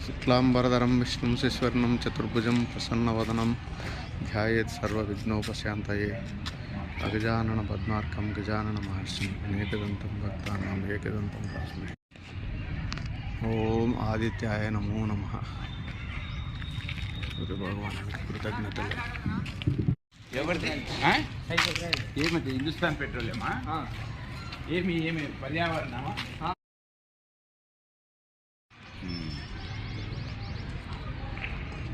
శుక్లాంబరధరం విష్ణుం శశివర్ణం చతుర్భుజం ప్రసన్నవదనం ధ్యాయేత్ సర్వవిఘ్నోపశాంతయే అగజానన పద్మార్కం గజానన మహర్షి అనేకదంతం భక్తానాం ఏకదంతం రాస్మి. ఓం ఆదిత్యాయ నమో నమః. సూర్య భగవానుడికి కృతజ్ఞతలు. ఏమిటి హిందుస్థాన్ పెట్రోలియమా? ఏమి ఏమి పర్యావరణమా?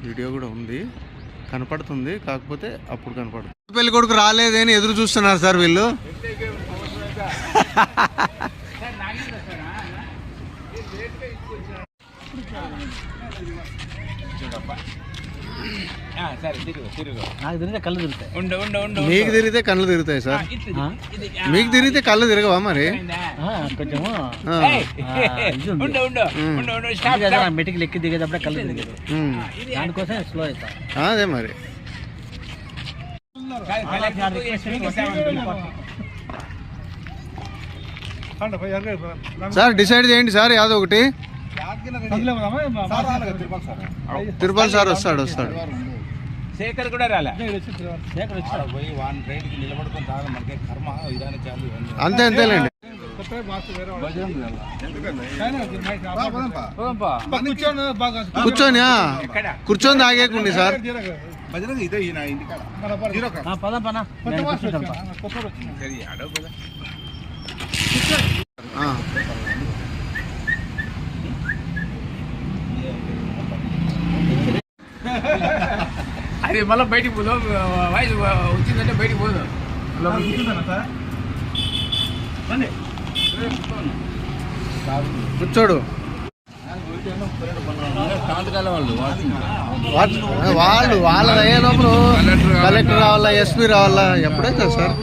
వీడియో కూడా ఉంది, కనపడుతుంది, కాకపోతే అప్పుడు కనపడుతుంది. పెళ్లి కొడుకు రాలేదని ఎదురు చూస్తున్నారు సార్ వీళ్ళు. మీకు తిరిగితే కళ్ళు తిరుగుతాయి సార్. మీకు తిరిగితే కళ్ళు తిరగవా మరి? మెటికి లెక్కి దిగేటప్పుడే కళ్ళు తిరిగేది, దానికోసం స్లో అవుతా. అదే మరి. సార్ డిసైడ్ చేయండి సార్, యాదో ఒకటి. తిరుపతి సార్ వస్తాడు. శేఖర్ కూడా రాలే. అంతే అంతేలేండి. కూర్చొని కూర్చొని తాగేకుండి సార్. అది మళ్ళీ బయటికి పోదు, వాయిస్ వచ్చిందంటే బయటికి పోదు. కూర్చోడు. వాళ్ళు వాళ్ళ అయ్యే లోపల కలెక్టర్ రావాలా, ఎస్పీ రావాలా, ఎప్పుడైతే సార్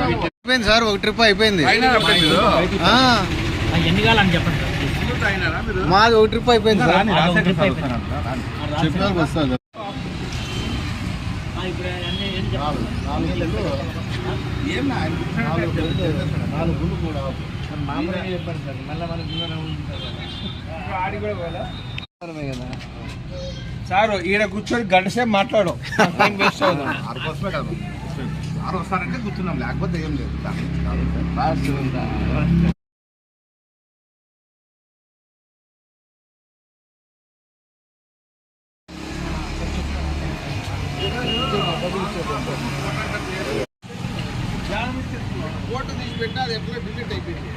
అయిపోయింది సార్. ఒక ట్రిప్ అయిపోయింది మాది. ఒక ట్రిప్ అయిపోయింది సార్. వస్తుంది సార్. ఈడ కూర్చొని గంట సేపు మాట్లాడడం వస్తారంటే కూర్చున్నాం, లేకపోతే ఏం లేదు. ఫోటో తీసి పెట్టినా అది ఎప్పుడో డిలీట్ అయిపోయింది.